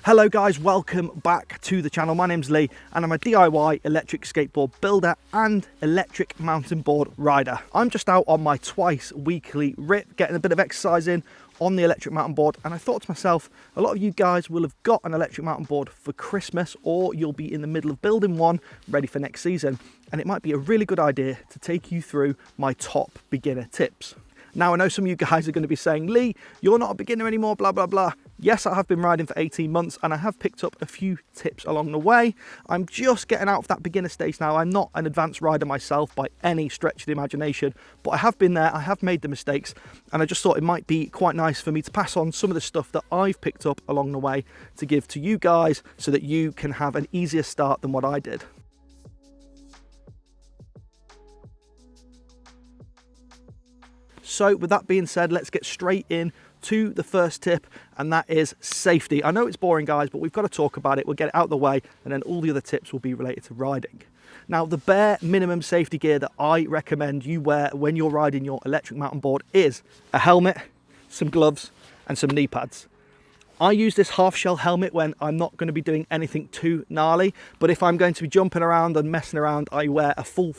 Hello guys, welcome back to the channel. My name's Lee and I'm a DIY electric skateboard builder and electric mountain board rider. I'm just out on my twice weekly rip, getting a bit of exercise in on the electric mountain board, and I thought to myself, a lot of you guys will have got an electric mountain board for Christmas, or you'll be in the middle of building one ready for next season, and it might be a really good idea to take you through my top beginner tips. Now, I know some of you guys are going to be saying, Lee, you're not a beginner anymore, blah, blah, blah. Yes, I have been riding for 18 months and I have picked up a few tips along the way. I'm just getting out of that beginner stage now. I'm not an advanced rider myself by any stretch of the imagination, but I have been there, I have made the mistakes, and I just thought it might be quite nice for me to pass on some of the stuff that I've picked up along the way to give to you guys so that you can have an easier start than what I did. So with that being said, let's get straight in to the first tip, and that is safety. I know it's boring, guys, but we've got to talk about it. We'll get it out of the way, and then all the other tips will be related to riding. Now, the bare minimum safety gear that I recommend you wear when you're riding your electric mountain board is a helmet, some gloves, and some knee pads. I use this half shell helmet when I'm not going to be doing anything too gnarly, but if I'm going to be jumping around and messing around, I wear a full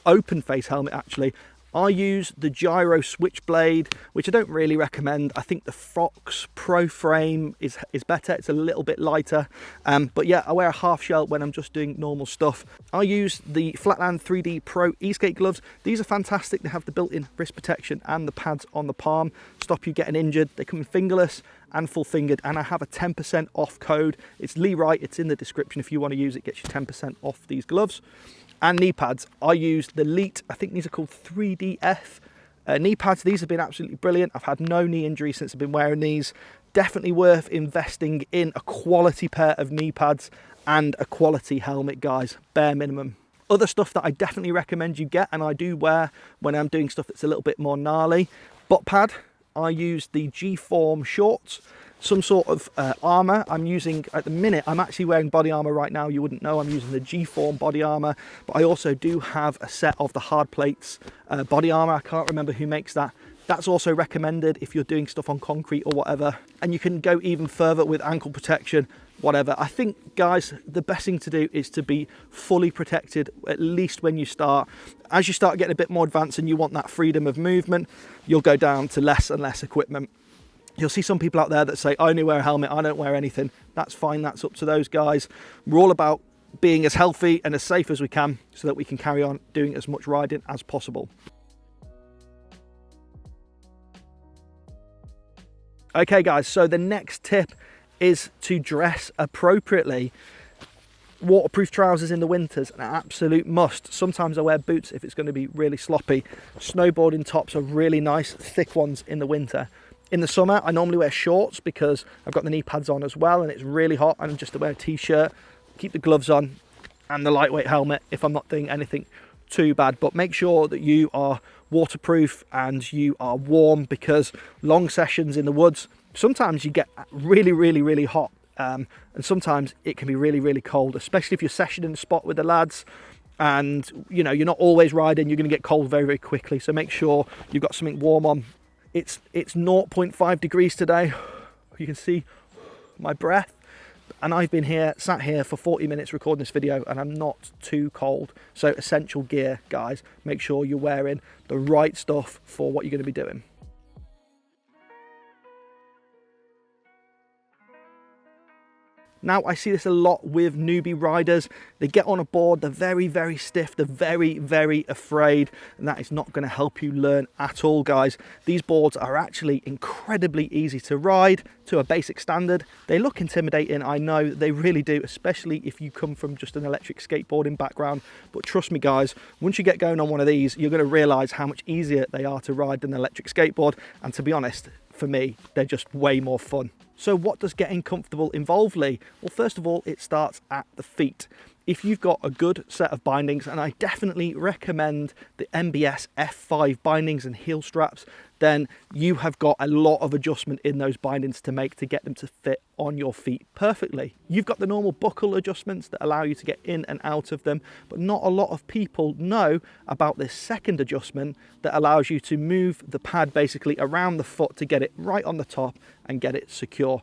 open face helmet actually. I use the gyro switchblade, which I don't really recommend. I think the Fox Pro frame is better. It's a little bit lighter. But yeah, I wear a half shell when I'm just doing normal stuff. I use the Flatland 3D Pro e-skate gloves. These are fantastic. They have the built-in wrist protection and the pads on the palm. Stop you getting injured. They come in fingerless and full fingered, and I have a 10% off code. It's Lee Wright. It's in the description if you want to use it. Gets you 10% off these gloves. And knee pads, I use the Elite, I think these are called 3DF knee pads. These have been absolutely brilliant. I've had no knee injuries since I've been wearing these. Definitely worth investing in a quality pair of knee pads and a quality helmet, guys, bare minimum. Other stuff that I definitely recommend you get, and I do wear when I'm doing stuff that's a little bit more gnarly. Butt pad, I use the G-Form shorts. Some sort of armour I'm using at the minute. I'm actually wearing body armour right now. You wouldn't know I'm using the G-Form body armour, but I also do have a set of the hard plates body armour. I can't remember who makes that. That's also recommended if you're doing stuff on concrete or whatever, and you can go even further with ankle protection, whatever. I think, guys, the best thing to do is to be fully protected, at least when you start. As you start getting a bit more advanced and you want that freedom of movement, you'll go down to less and less equipment. You'll see some people out there that say, I only wear a helmet, I don't wear anything. That's fine, that's up to those guys. We're all about being as healthy and as safe as we can so that we can carry on doing as much riding as possible. Okay guys, so the next tip is to dress appropriately. Waterproof trousers in the winters, an absolute must. Sometimes I wear boots if it's going to be really sloppy. Snowboarding tops are really nice, thick ones in the winter. In the summer, I normally wear shorts because I've got the knee pads on as well and it's really hot, and just to wear a t-shirt, keep the gloves on and the lightweight helmet if I'm not doing anything too bad. But make sure that you are waterproof and you are warm, because long sessions in the woods, sometimes you get really hot, and sometimes it can be really cold, especially if you're sessioning in a spot with the lads and you know you're not always riding. You're going to get cold very quickly, so make sure you've got something warm on. It's 0.5 degrees today. You can see my breath, and I've been sat here for 40 minutes recording this video, and I'm not too cold. So essential gear, guys. Make sure you're wearing the right stuff for what you're going to be doing. Now, I see this a lot with newbie riders. They get on a board, they're very stiff, they're very afraid, and that is not going to help you learn at all, guys. These boards are actually incredibly easy to ride to a basic standard. They look intimidating, I know, they really do, especially if you come from just an electric skateboarding background. But trust me, guys, once you get going on one of these, you're going to realise how much easier they are to ride than an electric skateboard, and to be honest, for me, they're just way more fun. So what does getting comfortable involve, Lee? Well, first of all, it starts at the feet. if you've got a good set of bindings, and I definitely recommend the MBS F5 bindings and heel straps, then you have got a lot of adjustment in those bindings to make to get them to fit on your feet perfectly. You've got the normal buckle adjustments that allow you to get in and out of them, but not a lot of people know about this second adjustment that allows you to move the pad basically around the foot to get it right on the top and get it secure.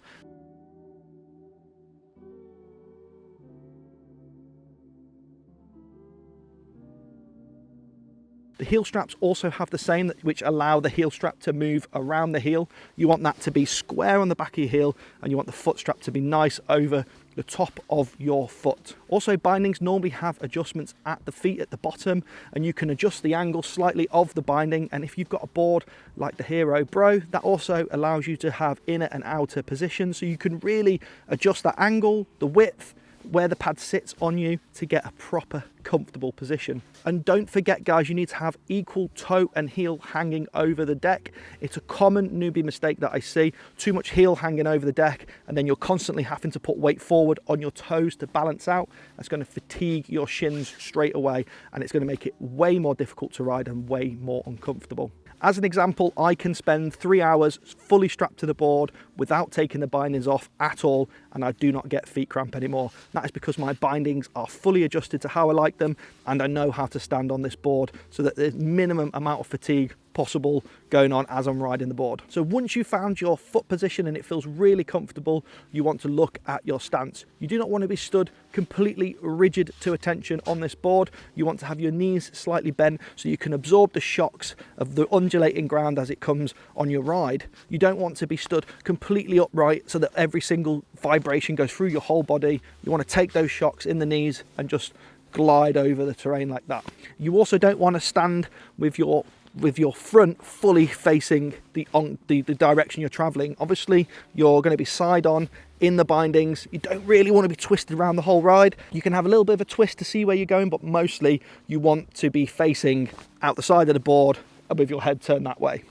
The heel straps also have the same, which allow the heel strap to move around the heel. You want that to be square on the back of your heel, and you want the foot strap to be nice over the top of your foot. Also, bindings normally have adjustments at the feet at the bottom, and you can adjust the angle slightly of the binding. And if you've got a board like the Hero Bro, that also allows you to have inner and outer positions, so you can really adjust that angle, the width, where the pad sits on you to get a proper comfortable position. And don't forget, guys, you need to have equal toe and heel hanging over the deck. It's a common newbie mistake that I see: too much heel hanging over the deck, and then you're constantly having to put weight forward on your toes to balance out. That's going to fatigue your shins straight away, and it's going to make it way more difficult to ride and way more uncomfortable. As an example, I can spend 3 hours fully strapped to the board without taking the bindings off at all, and I do not get feet cramp anymore. That is because my bindings are fully adjusted to how I like them, and I know how to stand on this board so that there's minimum amount of fatigue possible going on as I'm riding the board. So once you've found your foot position and it feels really comfortable, you want to look at your stance. You do not want to be stood completely rigid to attention on this board. You want to have your knees slightly bent so you can absorb the shocks of the undulating ground as it comes on your ride. You don't want to be stood completely upright so that every single vibration goes through your whole body. You want to take those shocks in the knees and just glide over the terrain like that. You also don't want to stand with your front fully facing the direction you're traveling. Obviously, you're going to be side on in the bindings. You don't really want to be twisted around the whole ride. You can have a little bit of a twist to see where you're going, but mostly you want to be facing out the side of the board with your head turned that way.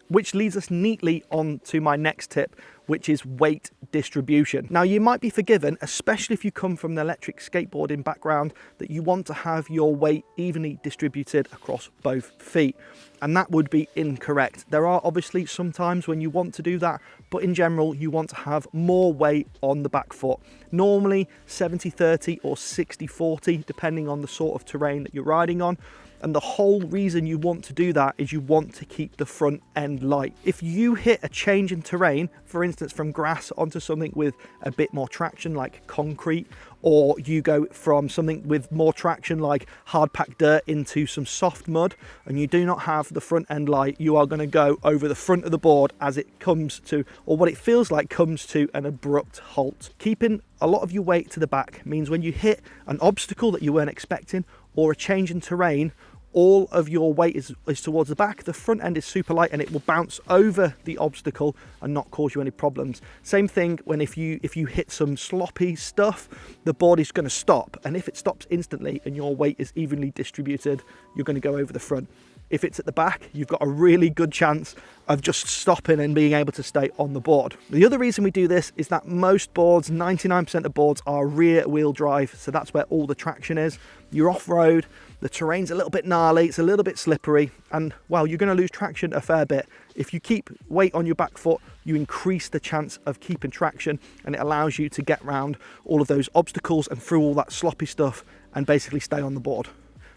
Which leads us neatly on to my next tip, which is weight distribution. Now, you might be forgiven, especially if you come from an electric skateboarding background, that you want to have your weight evenly distributed across both feet, and that would be incorrect. There are obviously some times when you want to do that, but in general, you want to have more weight on the back foot. Normally 70-30 or 60-40, depending on the sort of terrain that you're riding on. And the whole reason you want to do that is you want to keep the front end light. If you hit a change in terrain, for instance, from grass onto something with a bit more traction like concrete, or you go from something with more traction like hard packed dirt into some soft mud, and you do not have the front end light, you are going to go over the front of the board as it comes to, or what it feels like comes to, an abrupt halt. Keeping a lot of your weight to the back means when you hit an obstacle that you weren't expecting or a change in terrain, all of your weight is towards the back. The front end is super light and it will bounce over the obstacle and not cause you any problems. Same thing when if you hit some sloppy stuff, the board is going to stop, and if it stops instantly and your weight is evenly distributed, you're going to go over the front. If it's at the back, you've got a really good chance of just stopping and being able to stay on the board. The other reason we do this is that most boards, 99% of boards, are rear wheel drive, so that's where all the traction is. You're off-road, the terrain's a little bit gnarly, it's a little bit slippery, and well, you're going to lose traction a fair bit. If you keep weight on your back foot, you increase the chance of keeping traction, and it allows you to get around all of those obstacles and through all that sloppy stuff and basically stay on the board.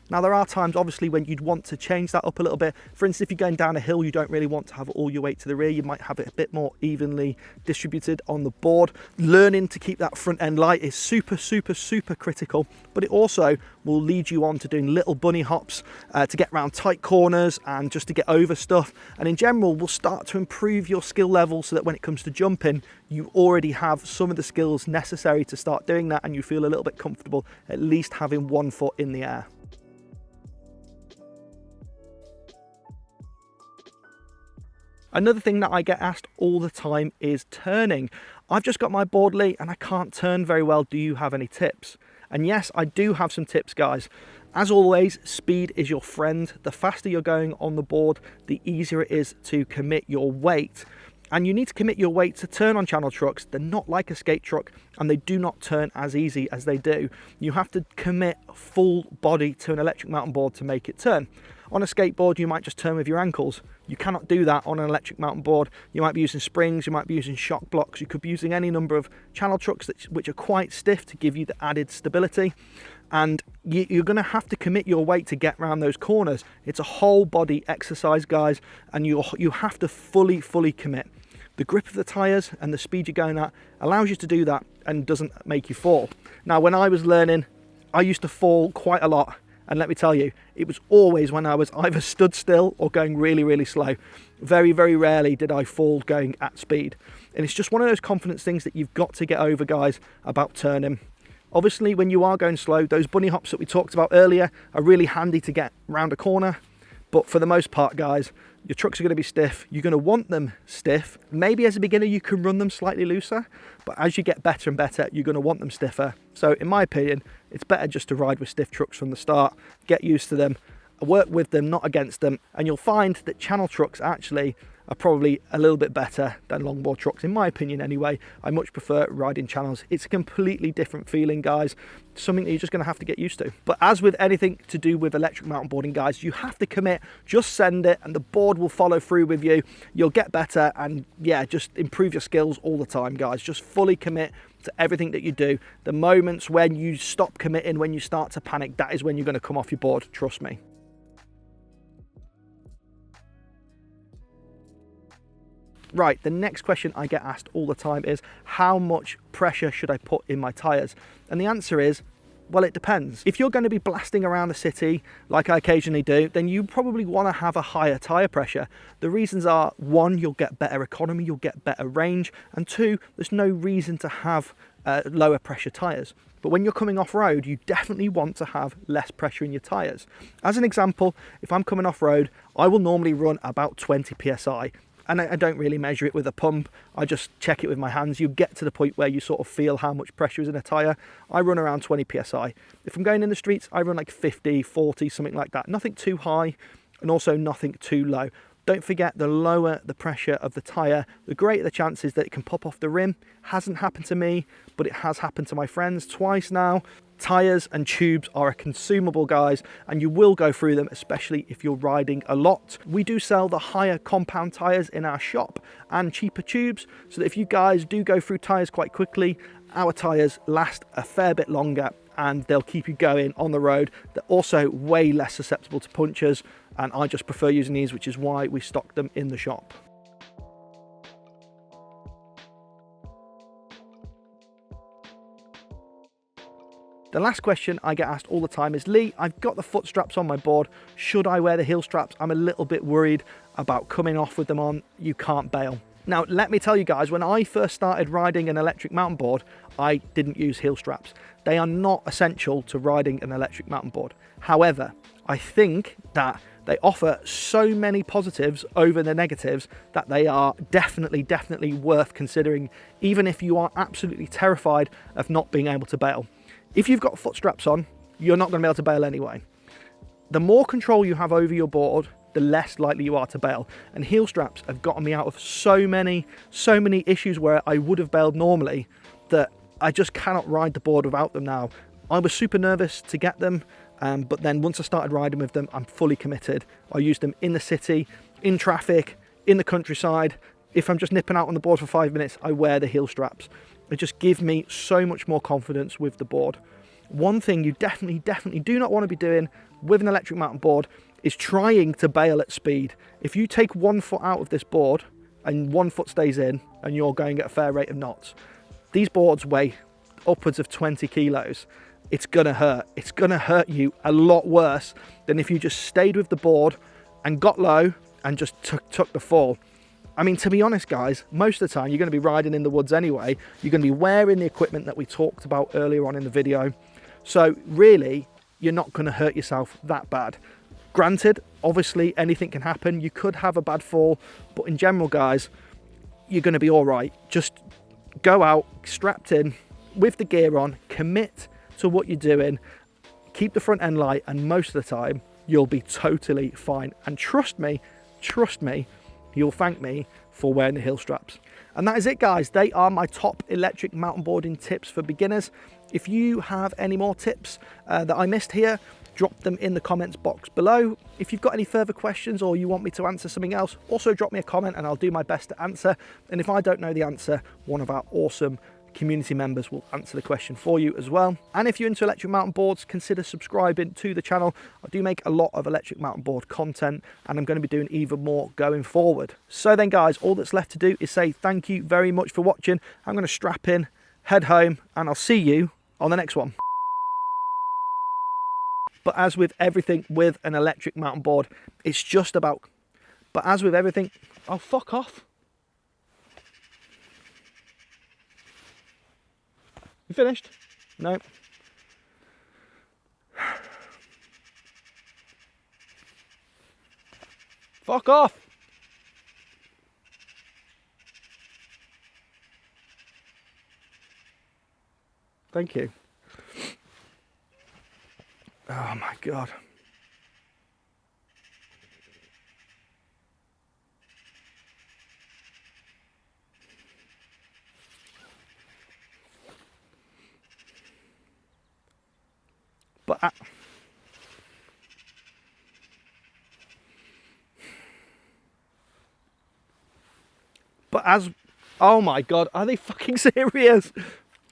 Now, there are times, obviously, when you'd want to change that up a little bit. For instance, if you're going down a hill, you don't really want to have all your weight to the rear. You might have it a bit more evenly distributed on the board. Learning to keep that front end light is super, super, super critical, but it also will lead you on to doing little bunny hops to get around tight corners and just to get over stuff. And in general, will start to improve your skill level so that when it comes to jumping, you already have some of the skills necessary to start doing that, and you feel a little bit comfortable, at least having one foot in the air. Another thing that I get asked all the time is turning. I've just got my board, Lee, and I can't turn very well. Do you have any tips? And yes, I do have some tips, guys. As always, speed is your friend. The faster you're going on the board, the easier it is to commit your weight And you need to commit your weight to turn on channel trucks. They're not like a skate truck, and they do not turn as easy as they do. You have to commit full body to an electric mountain board to make it turn. On a skateboard, you might just turn with your ankles. You cannot do that on an electric mountain board. You might be using springs, you might be using shock blocks, you could be using any number of channel trucks which are quite stiff to give you the added stability. And you're going to have to commit your weight to get around those corners. It's a whole body exercise, guys, and you have to fully commit. The grip of the tyres and the speed you're going at allows you to do that and doesn't make you fall. Now, when I was learning, I used to fall quite a lot. And let me tell you, it was always when I was either stood still or going really slow. Very rarely did I fall going at speed. And it's just one of those confidence things that you've got to get over, guys, about turning. Obviously, when you are going slow, those bunny hops that we talked about earlier are really handy to get round a corner. But for the most part, guys, your trucks are going to be stiff. You're going to want them stiff. Maybe as a beginner, you can run them slightly looser, but as you get better and better, you're going to want them stiffer. So in my opinion, it's better just to ride with stiff trucks from the start, get used to them, work with them, not against them, and you'll find that channel trucks actually are probably a little bit better than longboard trucks, in my opinion anyway. I much prefer riding channels. It's a completely different feeling, guys, something that you're just going to have to get used to. But as with anything to do with electric mountain boarding, guys, you have to commit. Just send it and the board will follow through with you. You'll get better and yeah, just improve your skills all the time, guys. Just fully commit to everything that you do. The moments when you stop committing, when you start to panic, that is when you're going to come off your board, trust me. Right, the next question I get asked all the time is, how much pressure should I put in my tyres? And the answer is, well, it depends. If you're going to be blasting around the city, like I occasionally do, then you probably want to have a higher tyre pressure. The reasons are, one, you'll get better economy, you'll get better range, and two, there's no reason to have lower pressure tyres. But when you're coming off-road, you definitely want to have less pressure in your tyres. As an example, if I'm coming off-road, I will normally run about 20 psi. And I don't really measure it with a pump, I just check it with my hands. You get to the point where you sort of feel how much pressure is in a tyre. I run around 20 psi. If I'm going in the streets, I run like 50, 40, something like that. Nothing too high and also nothing too low. Don't forget, the lower the pressure of the tyre, the greater the chances that it can pop off the rim. Hasn't happened to me, but it has happened to my friends twice now. Tyres and tubes are a consumable, guys, and you will go through them, especially if you're riding a lot. We do sell the higher compound tyres in our shop and cheaper tubes, so that if you guys do go through tyres quite quickly, our tyres last a fair bit longer and they'll keep you going on the road. They're also way less susceptible to punctures, and I just prefer using these, which is why we stock them in the shop. The last question I get asked all the time is, Lee, I've got the foot straps on my board. Should I wear the heel straps? I'm a little bit worried about coming off with them on. You can't bail. Now, let me tell you guys, when I first started riding an electric mountain board, I didn't use heel straps. They are not essential to riding an electric mountain board. However, I think that they offer so many positives over the negatives that they are definitely worth considering, even if you are absolutely terrified of not being able to bail. If you've got foot straps on, you're not going to be able to bail anyway. The more control you have over your board, the less likely you are to bail. And heel straps have gotten me out of so many issues where I would have bailed normally that I just cannot ride the board without them now. I was super nervous to get them, but then once I started riding with them, I'm fully committed. I use them in the city, in traffic, in the countryside. If I'm just nipping out on the board for 5 minutes, I wear the heel straps. It just gives me so much more confidence with the board. One thing you definitely do not want to be doing with an electric mountain board is trying to bail at speed. If you take 1 foot out of this board and 1 foot stays in and you're going at a fair rate of knots, these boards weigh upwards of 20 kilos. It's gonna hurt. It's gonna hurt you a lot worse than if you just stayed with the board and got low and just took the fall. I mean, to be honest, guys, most of the time you're going to be riding in the woods anyway. You're going to be wearing the equipment that we talked about earlier on in the video. So really, you're not going to hurt yourself that bad. Granted, obviously anything can happen. You could have a bad fall, but in general, guys, you're going to be all right. Just go out strapped in with the gear on, commit to what you're doing, keep the front end light, and most of the time you'll be totally fine. And trust me, you'll thank me for wearing the heel straps. And that is it, guys. They are my top electric mountain boarding tips for beginners. If you have any more tips that I missed here, drop them in the comments box below. If you've got any further questions or you want me to answer something else, also drop me a comment and I'll do my best to answer. And if I don't know the answer, one of our awesome community members will answer the question for you as well. And if you're into electric mountain boards, consider subscribing to the channel. I do make a lot of electric mountain board content and I'm going to be doing even more going forward. So then, guys, all that's left to do is say thank you very much for watching. I'm going to strap in, head home, and I'll see you on the next one. But as with everything with an electric mountain board, it's just about, but as with everything, oh, fuck off. You finished? No. Fuck off. Thank you. Oh my God. But as, oh my God, are they fucking serious?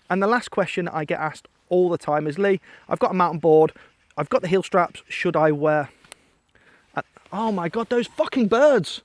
And the last question I get asked all the time is, Lee, I've got a mountain board, I've got the heel straps, should I wear? Oh my God, those fucking birds.